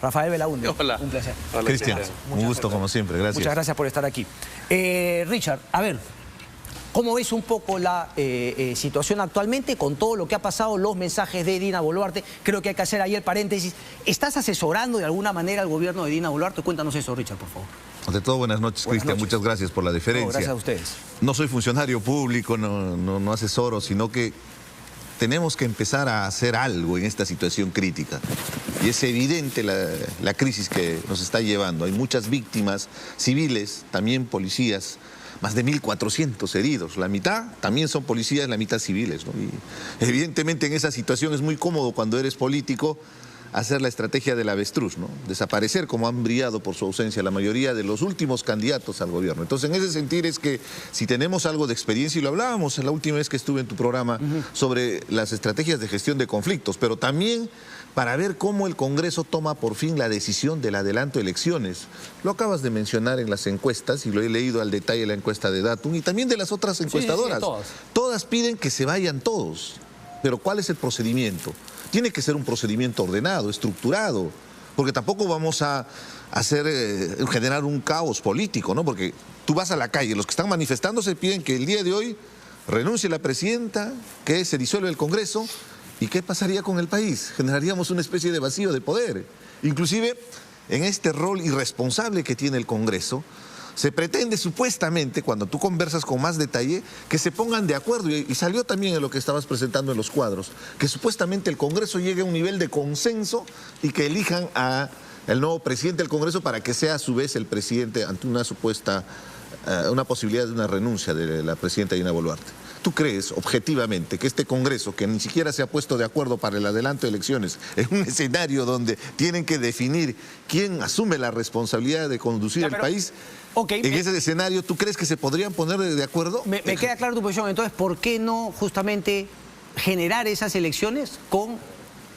Rafael Belaúnde. Hola. Un placer. Hola, Cristian, un gusto como siempre, gracias. Muchas gracias por estar aquí. Richard, a ver, ¿cómo ves un poco la situación actualmente con todo lo que ha pasado, los mensajes de Dina Boluarte? Creo que hay que hacer ahí el paréntesis. ¿Estás asesorando de alguna manera al gobierno de Dina Boluarte? Cuéntanos eso, Richard, por favor. Ante todo, buenas noches, Cristian. Muchas gracias por la deferencia. No, gracias a ustedes. No soy funcionario público, no asesoro, sino que tenemos que empezar a hacer algo en esta situación crítica. Y es evidente la crisis que nos está llevando. Hay muchas víctimas civiles, también policías, más de 1.400 heridos. La mitad también son policías, la mitad civiles, ¿no? Y evidentemente en esa situación es muy cómodo cuando eres político hacer la estrategia del avestruz, ¿no? Desaparecer, como han brillado por su ausencia la mayoría de los últimos candidatos al gobierno. Entonces, en ese sentido es que si tenemos algo de experiencia, y lo hablábamos la última vez que estuve en tu programa, sobre las estrategias de gestión de conflictos, pero también para ver cómo el Congreso toma por fin la decisión del adelanto de elecciones. Lo acabas de mencionar en las encuestas, y lo he leído al detalle la encuesta de Datum, y también de las otras encuestadoras. Sí, todas. Todas piden que se vayan todos. Pero ¿cuál es el procedimiento? Tiene que ser un procedimiento ordenado, estructurado, porque tampoco vamos a generar un caos político, ¿no? Porque tú vas a la calle, los que están manifestándose piden que el día de hoy renuncie la presidenta, que se disuelva el Congreso. ¿Y qué pasaría con el país? Generaríamos una especie de vacío de poder. Inclusive, en este rol irresponsable que tiene el Congreso, se pretende supuestamente, cuando tú conversas con más detalle, que se pongan de acuerdo, y salió también en lo que estabas presentando en los cuadros, que supuestamente el Congreso llegue a un nivel de consenso y que elijan al nuevo presidente del Congreso para que sea a su vez el presidente ante una supuesta, una posibilidad de una renuncia de la presidenta Dina Boluarte. ¿Tú crees objetivamente que este Congreso, que ni siquiera se ha puesto de acuerdo para el adelanto de elecciones, en un escenario donde tienen que definir quién asume la responsabilidad de conducir el país, en ese escenario, ¿tú crees que se podrían poner de acuerdo? Me queda clara tu posición. Entonces, ¿por qué no justamente generar esas elecciones con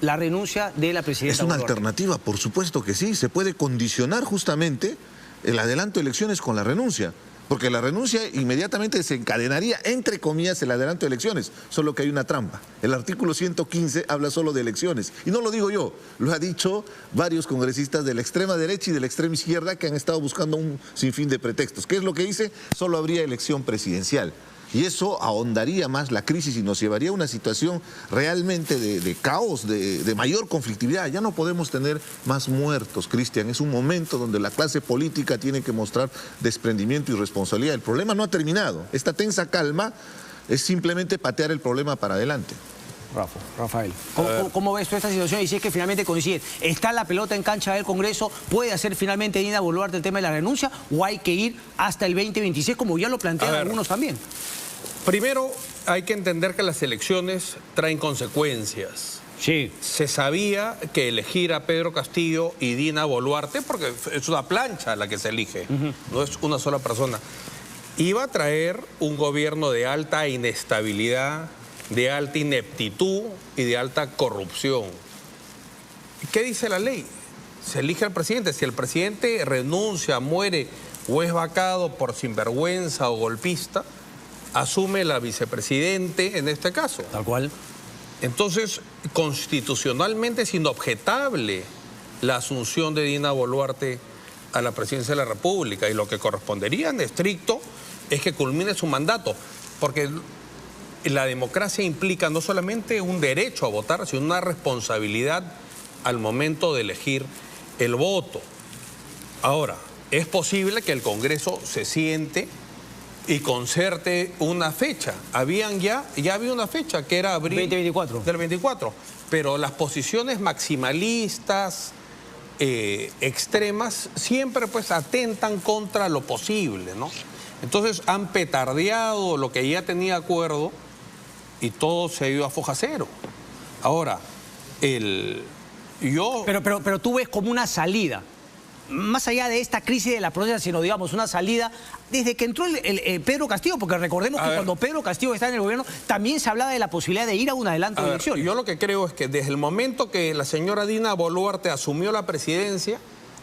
la renuncia de la presidenta Es una Boluarte? alternativa, por supuesto que sí. Se puede condicionar justamente el adelanto de elecciones con la renuncia. Porque la renuncia inmediatamente desencadenaría, entre comillas, el adelanto de elecciones. Solo que hay una trampa. El artículo 115 habla solo de elecciones. Y no lo digo yo, lo ha dicho varios congresistas de la extrema derecha y de la extrema izquierda que han estado buscando un sinfín de pretextos. ¿Qué es lo que dice? Solo habría elección presidencial. Y eso ahondaría más la crisis y nos llevaría a una situación realmente de caos, de mayor conflictividad. Ya no podemos tener más muertos, Cristian. Es un momento donde la clase política tiene que mostrar desprendimiento y responsabilidad. El problema no ha terminado. Esta tensa calma es simplemente patear el problema para adelante. Rafael, ¿cómo ves tú esta situación? Y si es que finalmente coincide, ¿está la pelota en cancha del Congreso? ¿Puede hacer finalmente Dina Boluarte el tema de la renuncia? ¿O hay que ir hasta el 2026, como ya lo plantean algunos también? Primero, hay que entender que las elecciones traen consecuencias. Sí. Se sabía que elegir a Pedro Castillo y Dina Boluarte, porque es una plancha la que se elige, no es una sola persona, iba a traer un gobierno de alta inestabilidad, de alta ineptitud y de alta corrupción. ¿Qué dice la ley? Se elige al presidente. Si el presidente renuncia, muere o es vacado por sinvergüenza o golpista, asume la vicepresidente en este caso. Tal cual. Entonces, constitucionalmente es inobjetable la asunción de Dina Boluarte a la presidencia de la República, y lo que correspondería en estricto es que culmine su mandato, porque la democracia implica no solamente un derecho a votar, sino una responsabilidad al momento de elegir el voto. Ahora, es posible que el Congreso se siente y concerte una fecha. Ya había una fecha que era abril 2024. Del 24, pero las posiciones maximalistas, extremas, siempre pues atentan contra lo posible, ¿no? Entonces han petardeado lo que ya tenía acuerdo y todo se ha ido a foja cero. Ahora, Pero tú ves como una salida, más allá de esta crisis de la protesta, sino digamos una salida desde que entró el Pedro Castillo, porque recordemos que cuando Pedro Castillo está en el gobierno también se hablaba de la posibilidad de ir a un adelanto de elecciones. Yo lo que creo es que desde el momento que la señora Dina Boluarte asumió la presidencia,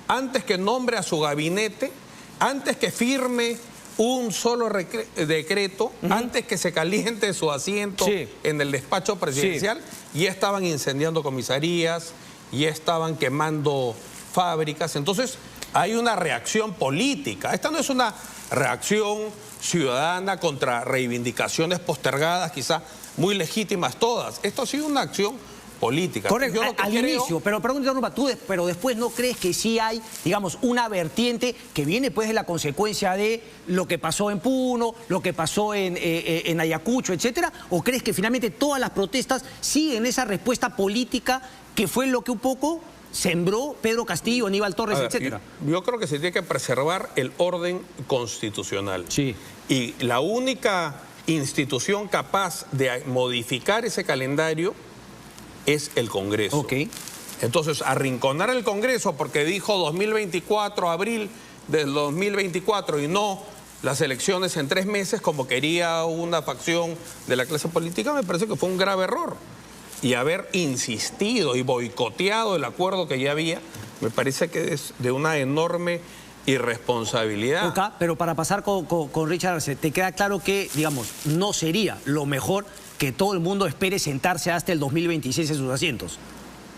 antes que nombre a su gabinete, antes que firme un solo decreto, antes que se caliente su asiento en el despacho presidencial, ya estaban incendiando comisarías, ya estaban quemando fábricas. Entonces hay una reacción política. Esta no es una reacción ciudadana contra reivindicaciones postergadas, quizás muy legítimas todas. Esto ha sido una acción política. Correcto, Yo lo que al creo... inicio, pero interrumpa, pero después ¿no crees que sí hay, digamos, una vertiente que viene pues de la consecuencia de lo que pasó en Puno, lo que pasó en Ayacucho, etcétera? ¿O crees que finalmente todas las protestas siguen esa respuesta política que fue lo que un poco sembró Pedro Castillo, Aníbal Torres, etcétera? Yo creo que se tiene que preservar el orden constitucional. Sí. Y la única institución capaz de modificar ese calendario es el Congreso. Ok. Entonces, arrinconar el Congreso porque dijo 2024, abril del 2024 y no las elecciones en 3 meses como quería una facción de la clase política, me parece que fue un grave error. Y haber insistido y boicoteado el acuerdo que ya había, me parece que es de una enorme irresponsabilidad. Ok, pero para pasar con Richard Arce, ¿te queda claro que, digamos, no sería lo mejor que todo el mundo espere sentarse hasta el 2026 en sus asientos?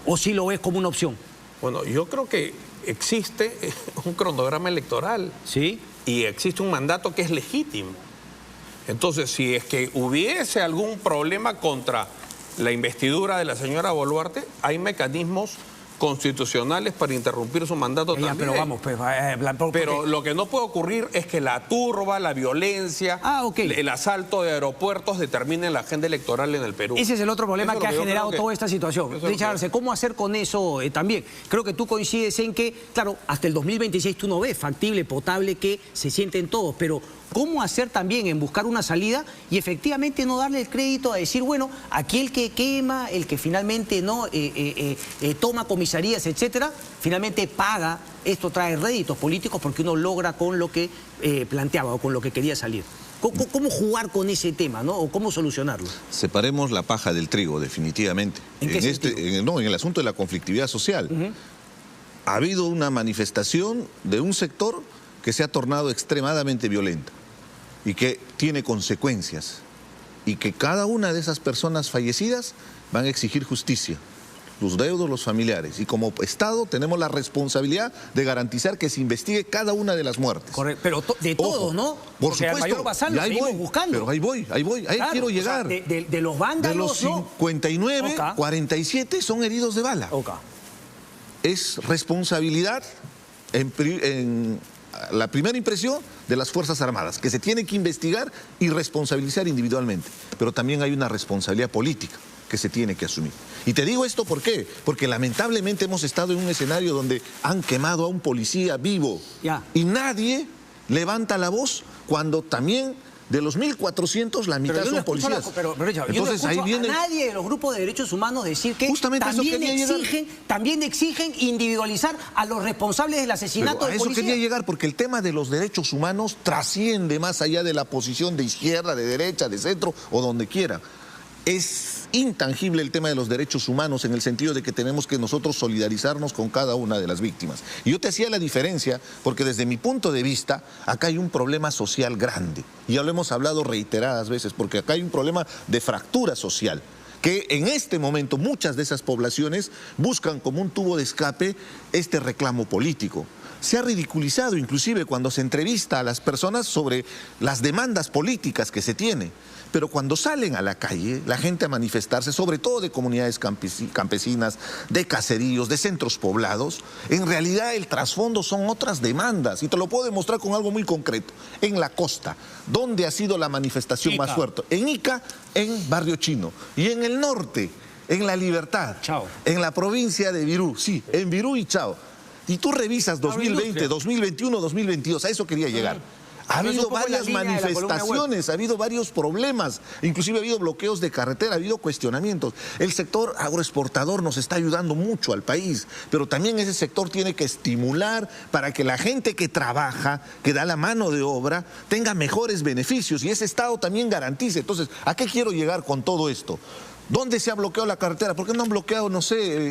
¿O sí lo ves como una opción? Bueno, yo creo que existe un cronograma electoral. ¿Sí? Y existe un mandato que es legítimo. Entonces, si es que hubiese algún problema contra la investidura de la señora Boluarte, hay mecanismos constitucionales para interrumpir su mandato también. Pero vamos, pues... Pero lo que no puede ocurrir es que la turba, la violencia, el asalto de aeropuertos determinen la agenda electoral en el Perú. Ese es el otro problema que ha generado toda esta situación. Richard Arce, ¿cómo hacer con eso también? Creo que tú coincides en que, claro, hasta el 2026 tú no ves factible, potable que se sienten todos, pero ¿cómo hacer también en buscar una salida y efectivamente no darle el crédito a decir, bueno, aquí el que quema, el que finalmente no toma comisarías, etcétera, finalmente paga? Esto trae réditos políticos porque uno logra con lo que planteaba o con lo que quería salir. ¿Cómo jugar con ese tema, ¿no? O cómo solucionarlo? Separemos la paja del trigo, definitivamente. ¿En qué sentido? En el asunto de la conflictividad social. Ha habido una manifestación de un sector que se ha tornado extremadamente violenta y que tiene consecuencias, y que cada una de esas personas fallecidas van a exigir justicia, los deudos, los familiares, y como Estado tenemos la responsabilidad de garantizar que se investigue cada una de las muertes. Correcto, pero de todos, ¿no? Por Porque supuesto, al mayor Bazán lo seguimos buscando. pero ahí voy, Claro, quiero llegar. O sea, de los vándalos, de los 59, ¿no? 47 son heridos de bala. Es responsabilidad en la primera impresión de las Fuerzas Armadas, que se tiene que investigar y responsabilizar individualmente, pero también hay una responsabilidad política que se tiene que asumir. Y te digo esto ¿por qué? Porque lamentablemente hemos estado en un escenario donde han quemado a un policía vivo y nadie levanta la voz cuando también de los 1.400 la mitad son policías. Richard, entonces yo no escucho a nadie de los grupos de derechos humanos decir que también exigen individualizar a los responsables del asesinato de policía. A eso quería llegar, porque el tema de los derechos humanos trasciende más allá de la posición de izquierda, de derecha, de centro o donde quiera. Es intangible el tema de los derechos humanos en el sentido de que tenemos que nosotros solidarizarnos con cada una de las víctimas. Y yo te hacía la diferencia porque desde mi punto de vista acá hay un problema social grande. Y ya lo hemos hablado reiteradas veces, porque acá hay un problema de fractura social, que en este momento muchas de esas poblaciones buscan como un tubo de escape este reclamo político. Se ha ridiculizado inclusive cuando se entrevista a las personas sobre las demandas políticas que se tiene. Pero cuando salen a la calle, la gente a manifestarse, sobre todo de comunidades campesinas, de caseríos, de centros poblados, en realidad el trasfondo son otras demandas. Y te lo puedo demostrar con algo muy concreto. En la costa, ¿dónde ha sido la manifestación más fuerte? En Ica, en Barrio Chino. Y en el norte, en La Libertad. Chao. En la provincia de Virú, sí, en Virú y Chao. Y tú revisas 2020, 2021, 2022, a eso quería llegar. Ha habido varias manifestaciones, ha habido varios problemas, inclusive ha habido bloqueos de carretera, ha habido cuestionamientos. El sector agroexportador nos está ayudando mucho al país, pero también ese sector tiene que estimular para que la gente que trabaja, que da la mano de obra, tenga mejores beneficios y ese Estado también garantice. Entonces, ¿a qué quiero llegar con todo esto? ¿Dónde se ha bloqueado la carretera? ¿Por qué no han bloqueado, no sé,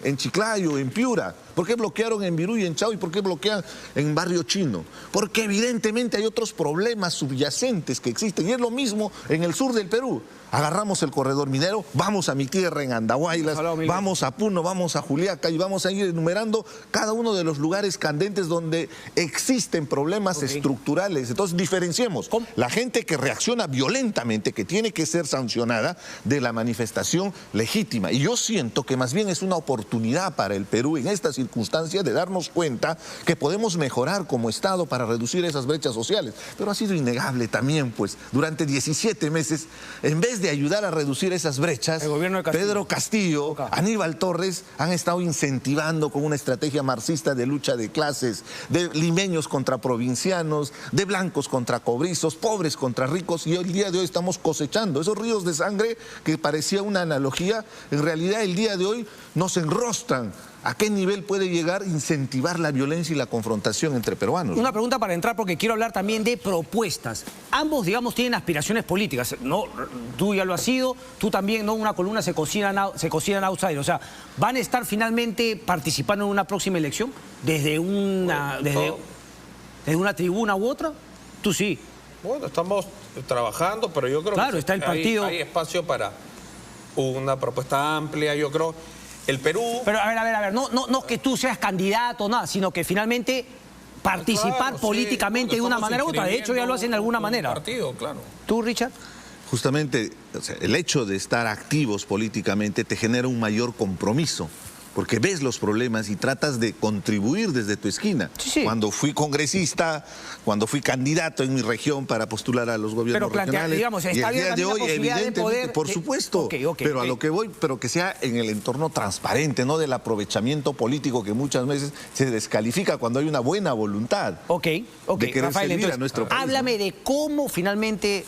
en Chiclayo, en Piura? ¿Por qué bloquearon en Virú y en Chao? ¿Y por qué bloquean en Barrio Chino? Porque evidentemente hay otros problemas subyacentes que existen. Y es lo mismo en el sur del Perú. Agarramos el corredor minero, vamos a mi tierra en Andahuaylas, vamos a Puno, vamos a Juliaca y vamos a ir enumerando cada uno de los lugares candentes donde existen problemas estructurales. Entonces diferenciemos la gente que reacciona violentamente, que tiene que ser sancionada, de la manifestación legítima. Y yo siento que más bien es una oportunidad para el Perú en esta circunstancia de darnos cuenta que podemos mejorar como Estado para reducir esas brechas sociales. Pero ha sido innegable también, pues, durante 17 meses, en vez de ayudar a reducir esas brechas, el gobierno de Castillo. Pedro Castillo, Aníbal Torres han estado incentivando con una estrategia marxista de lucha de clases, de limeños contra provincianos, de blancos contra cobrizos, pobres contra ricos, y el día de hoy estamos cosechando esos ríos de sangre que parecía una analogía. En realidad el día de hoy nos enrostran. ¿A qué nivel puede llegar incentivar la violencia y la confrontación entre peruanos? Una pregunta para entrar, porque quiero hablar también de propuestas. Ambos, digamos, tienen aspiraciones políticas. No, tú ya lo has sido, tú también, ¿no? Una columna se cocinan outsider. O sea, ¿van a estar finalmente participando en una próxima elección? ¿Desde una tribuna u otra? Tú sí. Bueno, estamos trabajando, pero yo creo que está el partido. Hay espacio para una propuesta amplia, yo creo. El Perú... Pero a ver, no que tú seas candidato, nada, sino que finalmente participar políticamente de una manera u otra. De hecho, ya lo hacen de alguna manera. Partido, claro. ¿Tú, Richard? Justamente, o sea, el hecho de estar activos políticamente te genera un mayor compromiso, porque ves los problemas y tratas de contribuir desde tu esquina. Sí. Cuando fui congresista, cuando fui candidato en mi región para postular a los gobiernos regionales, digamos, está y el bien día de hoy, evidentemente, poder, por supuesto, pero a lo que voy, pero que sea en el entorno transparente, no del aprovechamiento político que muchas veces se descalifica cuando hay una buena voluntad de querer Rafael, servir entonces, a nuestro país. Háblame de cómo finalmente,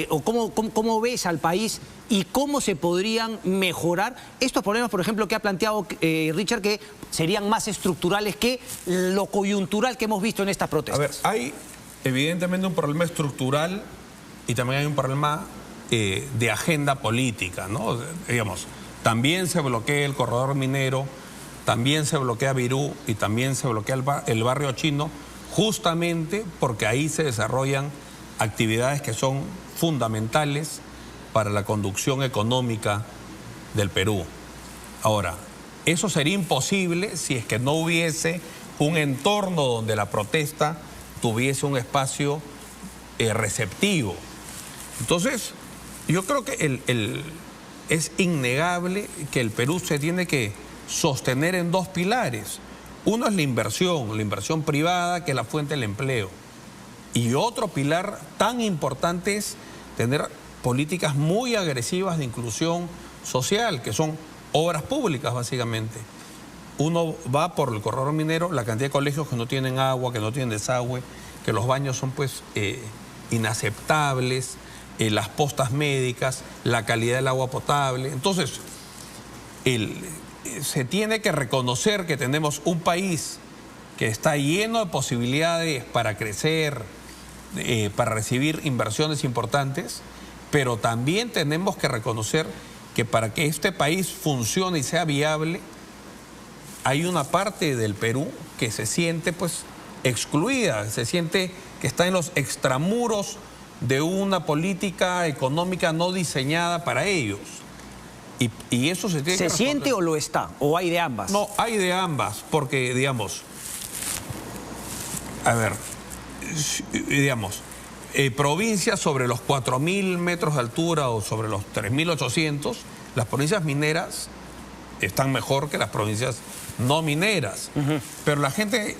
o cómo ves al país y cómo se podrían mejorar estos problemas, por ejemplo, que ha planteado Richard, que serían más estructurales que lo coyuntural que hemos visto en estas protestas. A ver, hay evidentemente un problema estructural y también hay un problema de agenda política, ¿no? Digamos, también se bloquea el corredor minero, también se bloquea Virú y también se bloquea el barrio chino, justamente porque ahí se desarrollan actividades que son fundamentales para la conducción económica del Perú. Ahora, eso sería imposible si es que no hubiese un entorno donde la protesta tuviese un espacio receptivo. Entonces, yo creo que es innegable que el Perú se tiene que sostener en dos pilares. Uno es la inversión privada, que es la fuente del empleo. Y otro pilar tan importante es tener políticas muy agresivas de inclusión social, que son obras públicas básicamente. Uno va por el corredor minero, la cantidad de colegios que no tienen agua, que no tienen desagüe, que los baños son pues inaceptables, las postas médicas, la calidad del agua potable. Entonces, se tiene que reconocer que tenemos un país que está lleno de posibilidades para crecer, para recibir inversiones importantes, pero también tenemos que reconocer que para que este país funcione y sea viable, hay una parte del Perú que se siente pues excluida, se siente que está en los extramuros de una política económica no diseñada para ellos. Y eso se tiene que responder. ¿Se siente o lo está? ¿O hay de ambas? No, hay de ambas, porque, digamos, a ver, digamos, provincias sobre los 4.000 metros de altura o sobre los 3.800, las provincias mineras están mejor que las provincias no mineras. Pero la gente,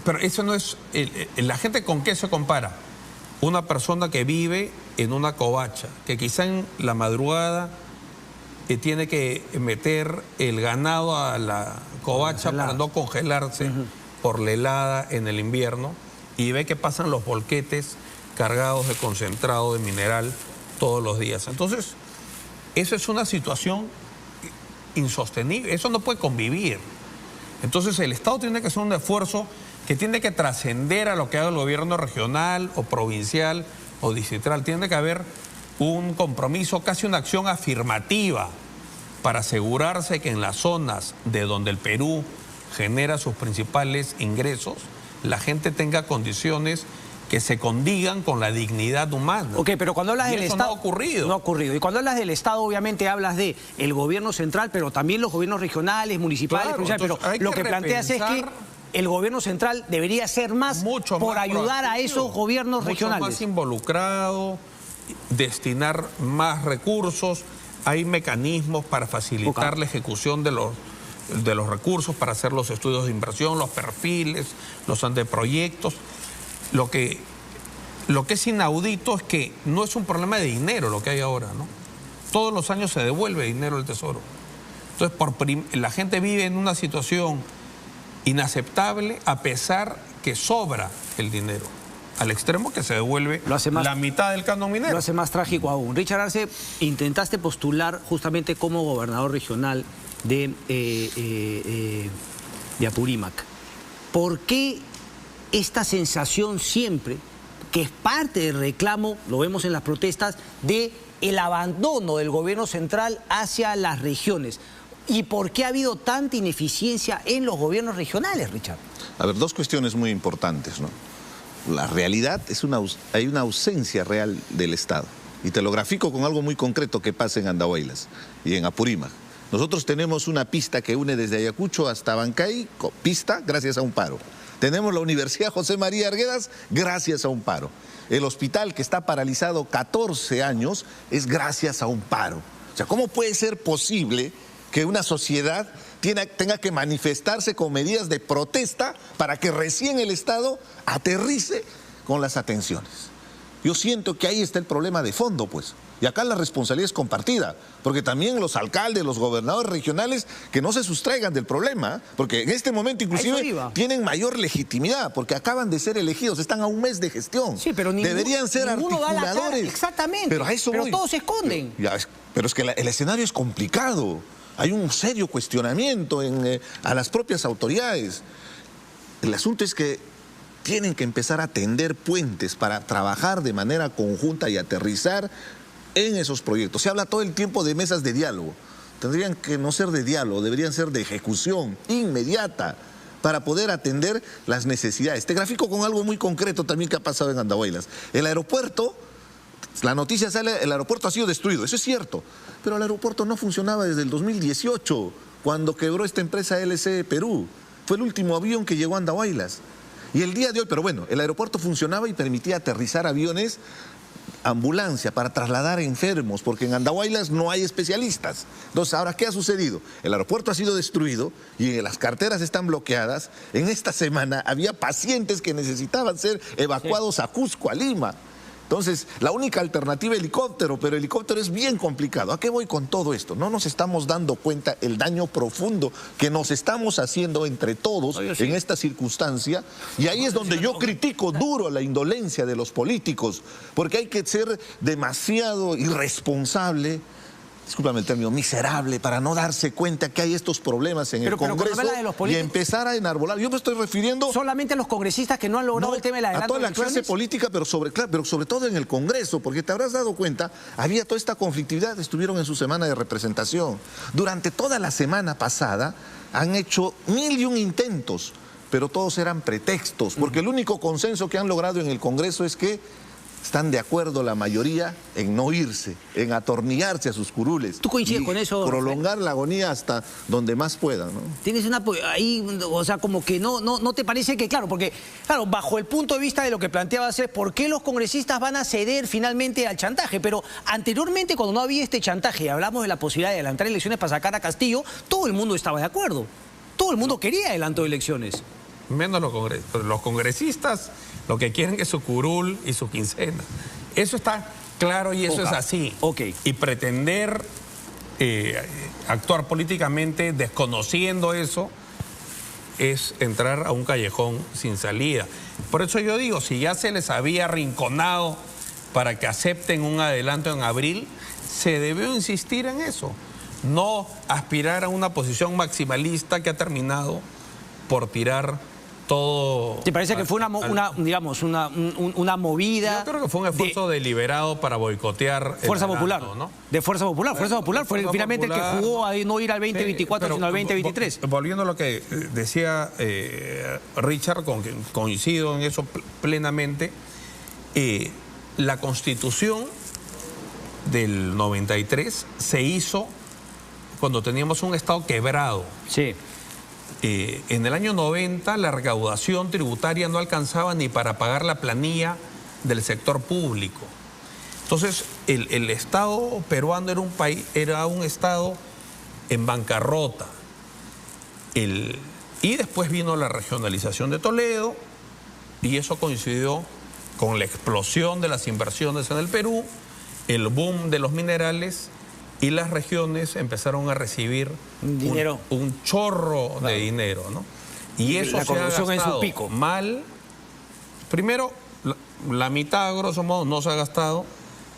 pero eso no es, la gente ¿con qué se compara? Una persona que vive en una covacha, que quizá en la madrugada tiene que meter el ganado a la covacha para no congelarse por la helada en el invierno, y ve que pasan los volquetes cargados de concentrado de mineral todos los días. Entonces, eso es una situación insostenible, eso no puede convivir. Entonces, el Estado tiene que hacer un esfuerzo que tiene que trascender a lo que haga el gobierno regional o provincial o distrital. Tiene que haber un compromiso, casi una acción afirmativa para asegurarse que en las zonas de donde el Perú genera sus principales ingresos, la gente tenga condiciones que se condigan con la dignidad humana. Ok, pero cuando hablas del eso Estado... no ha ocurrido. No ha ocurrido. Y cuando hablas del Estado, obviamente hablas de el gobierno central, pero también los gobiernos regionales, municipales, Claro, provinciales. entonces hay Pero lo que que planteas es que repensar el gobierno central debería hacer más por ayudar a esos gobiernos regionales. Mucho más involucrado, destinar más recursos. Hay mecanismos para facilitar la ejecución de los recursos, para hacer los estudios de inversión, los perfiles, los anteproyectos. Lo que es inaudito es que no es un problema de dinero lo que hay ahora, ¿no? Todos los años se devuelve dinero al Tesoro. Entonces, la gente vive en una situación inaceptable a pesar que sobra el dinero, al extremo que se devuelve la mitad del canon minero. Lo hace más trágico aún. Richard Arce, intentaste postular justamente como gobernador regional de Apurímac. ¿Por qué esta sensación siempre, que es parte del reclamo, lo vemos en las protestas, de el abandono del gobierno central hacia las regiones? ¿Y por qué ha habido tanta ineficiencia en los gobiernos regionales, Richard? A ver, dos cuestiones muy importantes, ¿no? La realidad es hay una ausencia real del Estado. Y te lo grafico con algo muy concreto que pasa en Andahuaylas y en Apurímac. Nosotros tenemos una pista que une desde Ayacucho hasta Bancay, pista gracias a un paro. Tenemos la Universidad José María Arguedas gracias a un paro. El hospital que está paralizado 14 años es gracias a un paro. O sea, ¿cómo puede ser posible que una sociedad tenga que manifestarse con medidas de protesta para que recién el Estado aterrice con las atenciones? Yo siento que ahí está el problema de fondo, pues. Y acá la responsabilidad es compartida, porque también los alcaldes, los gobernadores regionales, que no se sustraigan del problema, porque en este momento inclusive tienen mayor legitimidad, porque acaban de ser elegidos, están a un mes de gestión. Sí, pero deberían ser articuladores. Exactamente, pero a eso voy. todos se esconden. Pero es que el escenario es complicado. Hay un serio cuestionamiento a las propias autoridades. El asunto es que tienen que empezar a tender puentes para trabajar de manera conjunta y aterrizar en esos proyectos. Se habla todo el tiempo de mesas de diálogo. Tendrían que no ser de diálogo, deberían ser de ejecución inmediata para poder atender las necesidades. Te grafico con algo muy concreto también que ha pasado en Andahuaylas. El aeropuerto, la noticia sale, el aeropuerto ha sido destruido, eso es cierto, pero el aeropuerto no funcionaba desde el 2018, cuando quebró esta empresa LC Perú. Fue el último avión que llegó a Andahuaylas. Y el día de hoy, pero bueno, el aeropuerto funcionaba y permitía aterrizar aviones, ambulancia, para trasladar enfermos, porque en Andahuaylas no hay especialistas. Entonces, ¿ahora qué ha sucedido? El aeropuerto ha sido destruido y las carteras están bloqueadas. En esta semana había pacientes que necesitaban ser evacuados a Cusco, a Lima. Entonces, la única alternativa es helicóptero, pero el helicóptero es bien complicado. ¿A qué voy con todo esto? No nos estamos dando cuenta el daño profundo que nos estamos haciendo entre todos en esta circunstancia. Y ahí es donde yo critico duro la indolencia de los políticos, porque hay que ser demasiado irresponsable, discúlpame el término, miserable, para no darse cuenta que hay estos problemas en el Congreso y empezar a enarbolar. Yo me estoy refiriendo solamente a los congresistas que no han logrado el tema de la a toda la clase política, pero sobre todo en el Congreso, porque te habrás dado cuenta, había toda esta conflictividad, estuvieron en su semana de representación. Durante toda la semana pasada han hecho 1001 intentos, pero todos eran pretextos, porque el único consenso que han logrado en el Congreso es que están de acuerdo la mayoría en no irse, en atornillarse a sus curules. ¿Tú coincides con eso? Prolongar la agonía hasta donde más pueda, ¿no? Tienes una ahí, o sea, como que no te parece que, claro, porque, claro, bajo el punto de vista de lo que planteabas es por qué los congresistas van a ceder finalmente al chantaje, pero anteriormente cuando no había este chantaje y hablamos de la posibilidad de adelantar elecciones para sacar a Castillo, todo el mundo estaba de acuerdo. Todo el mundo quería adelanto de elecciones. Menos los congresistas, lo que quieren es su curul y su quincena. Eso está claro y eso es así. Y pretender actuar políticamente desconociendo eso es entrar a un callejón sin salida. Por eso yo digo, si ya se les había arrinconado para que acepten un adelanto en abril, se debió insistir en eso. No aspirar a una posición maximalista que ha terminado por tirar todo. ¿Te parece que fue una movida? Yo creo que fue un esfuerzo deliberado para boicotear Fuerza Popular, ¿no? De Fuerza Popular. Fuerza Popular fue finalmente el que jugó a no ir al 2024, sino al 2023. Volviendo a lo que decía Richard, con que coincido en eso plenamente, la Constitución del 93 se hizo cuando teníamos un Estado quebrado. Sí. En el año 90 la recaudación tributaria no alcanzaba ni para pagar la planilla del sector público. Entonces, el Estado peruano era un Estado en bancarrota. Y después vino la regionalización de Toledo, y eso coincidió con la explosión de las inversiones en el Perú, el boom de los minerales, y las regiones empezaron a recibir dinero, un chorro de dinero, ¿no? Y eso la se ha corrupción en su gastado pico. mal. Primero, la mitad, grosso modo, no se ha gastado,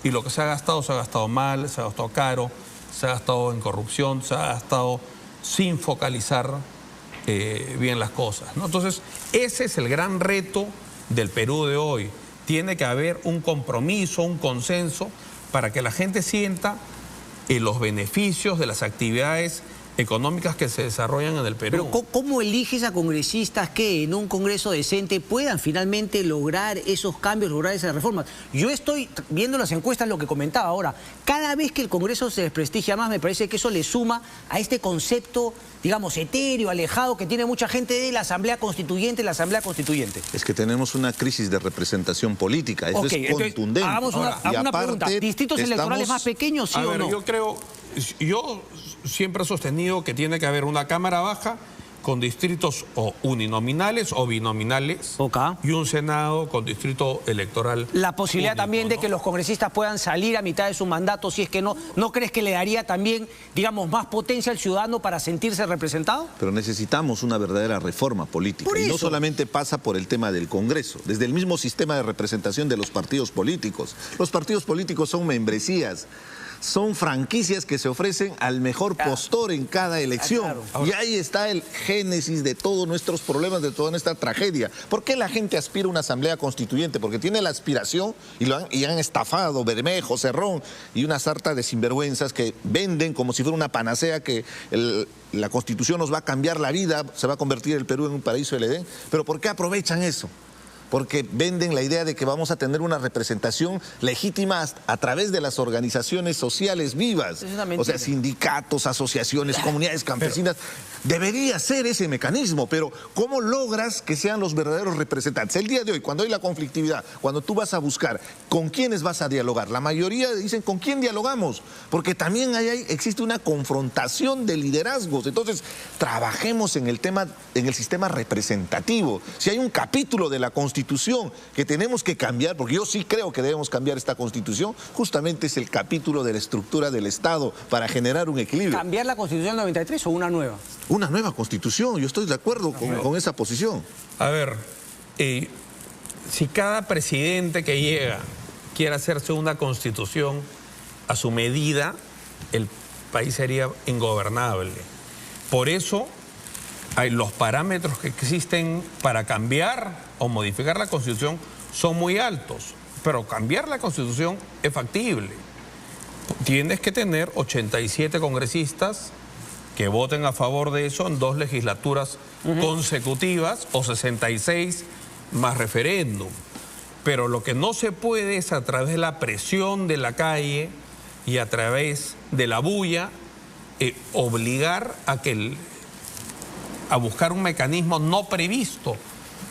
y lo que se ha gastado mal, se ha gastado caro, se ha gastado en corrupción, se ha gastado sin focalizar bien las cosas, ¿no? Entonces, ese es el gran reto del Perú de hoy. Tiene que haber un compromiso, un consenso, para que la gente sienta los beneficios de las actividades económicas que se desarrollan en el Perú. Pero ¿cómo eliges a congresistas que en un Congreso decente puedan finalmente lograr esos cambios, lograr esas reformas? Yo estoy viendo las encuestas, lo que comentaba ahora. Cada vez que el Congreso se desprestigia más, me parece que eso le suma a este concepto, digamos, etéreo, alejado, que tiene mucha gente de la Asamblea Constituyente, Es que tenemos una crisis de representación política, eso es contundente. Hagamos una pregunta. ¿Distritos electorales más pequeños, sí o no? Yo siempre he sostenido que tiene que haber una Cámara Baja con distritos o uninominales o binominales, y un Senado con distrito electoral. La posibilidad único, también de ¿no? que los congresistas puedan salir a mitad de su mandato, si es que ¿no crees que le daría también, digamos, más potencia al ciudadano para sentirse representado? Pero necesitamos una verdadera reforma política. Y no solamente pasa por el tema del Congreso, desde el mismo sistema de representación de los partidos políticos. Los partidos políticos son membresías, son franquicias que se ofrecen al mejor postor en cada elección. Y ahí está el génesis de todos nuestros problemas, de toda nuestra tragedia. ¿Por qué la gente aspira a una asamblea constituyente? Porque tiene la aspiración y han estafado Bermejo, Cerrón y una sarta de sinvergüenzas que venden como si fuera una panacea que la Constitución nos va a cambiar la vida, se va a convertir el Perú en un paraíso del Edén. ¿Pero por qué aprovechan eso? Porque venden la idea de que vamos a tener una representación legítima a través de las organizaciones sociales vivas. O sea, sindicatos, asociaciones, comunidades campesinas. Debería ser ese mecanismo, pero ¿cómo logras que sean los verdaderos representantes? El día de hoy, cuando hay la conflictividad, cuando tú vas a buscar con quiénes vas a dialogar, la mayoría dicen ¿con quién dialogamos? Porque también existe una confrontación de liderazgos. Entonces, trabajemos en el tema, en el sistema representativo. Si hay un capítulo de la Constitución que tenemos que cambiar, porque yo sí creo que debemos cambiar esta Constitución, justamente es el capítulo de la estructura del Estado para generar un equilibrio. ¿Cambiar la Constitución del 93 o una nueva? Una nueva Constitución, yo estoy de acuerdo con esa posición. A ver, si cada presidente que llega quiere hacerse una Constitución a su medida, el país sería ingobernable. Por eso los parámetros que existen para cambiar o modificar la Constitución son muy altos, pero cambiar la Constitución es factible. Tienes que tener 87 congresistas que voten a favor de eso en 2 legislaturas consecutivas o 66 más referéndum. Pero lo que no se puede es a través de la presión de la calle y a través de la bulla obligar a buscar un mecanismo no previsto.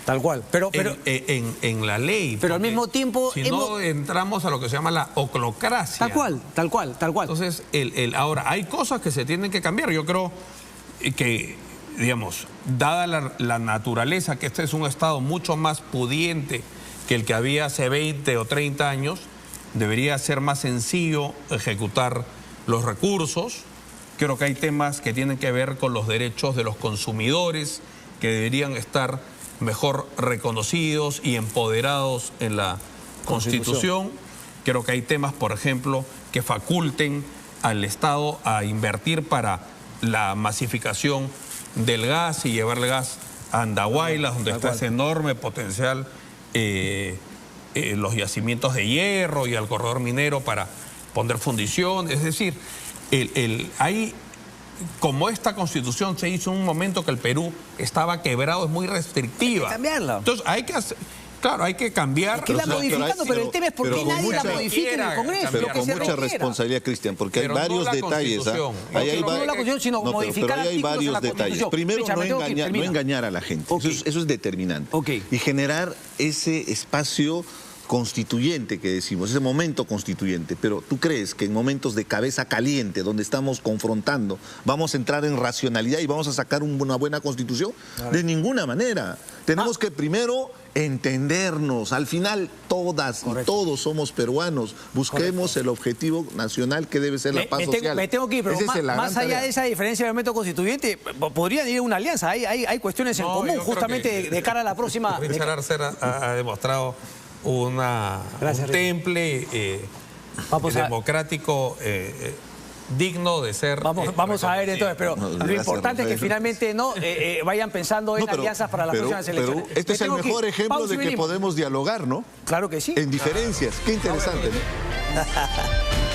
Tal cual. Pero en la ley. Pero al mismo tiempo si no entramos a lo que se llama la oclocracia. Tal cual. Entonces, ahora, hay cosas que se tienen que cambiar. Yo creo que, digamos, dada la naturaleza, que este es un Estado mucho más pudiente que el que había hace 20 o 30 años, debería ser más sencillo ejecutar los recursos. Creo que hay temas que tienen que ver con los derechos de los consumidores, que deberían estar mejor reconocidos y empoderados en la Constitución. Creo que hay temas, por ejemplo, que faculten al Estado a invertir para la masificación del gas y llevar el gas a Andahuaylas, donde está ese enorme potencial, los yacimientos de hierro y al corredor minero para poner fundición. Es decir, como esta Constitución se hizo en un momento que el Perú estaba quebrado, es muy restrictiva. Hay que cambiarla. Entonces hay que hacer, Claro, hay que cambiar. Que la modificando, pero el tema es por qué nadie la modifica en el Congreso. Pero lo que con se mucha requiera. responsabilidad, Cristian, porque Pero hay varios no la detalles. Constitución. Ahí hay No la Constitución, sino modificar ahí hay artículos en varios la detalles. Constitución. Primero, Richard, me tengo que ir, no termina. engañar a la gente. Ok. Eso es determinante. Ok. Y generar ese espacio constituyente que decimos, ese momento constituyente. Pero ¿tú crees que en momentos de cabeza caliente, donde estamos confrontando, vamos a entrar en racionalidad y vamos a sacar una buena constitución? De ninguna manera. Tenemos que primero entendernos. Al final, todas y todos somos peruanos. Busquemos el objetivo nacional que debe ser la paz social. Me tengo que ir, pero Esa es la más gran allá tarea. de esa diferencia del momento constituyente, podrían ir a una alianza. Hay cuestiones en No, común, yo creo justamente que de cara a la próxima. Richard Arce ha demostrado un Gracias, temple Vamos a- democrático digno de ser. Vamos a ver entonces, pero No, lo gracias, importante es que Rafael. finalmente no vayan pensando en No, pero- alianzas para las pero- próximas pero elecciones. este es el mejor ejemplo Pausa y de que venimos. podemos dialogar, ¿no? Claro que sí. En diferencias. Qué interesante, ¿no?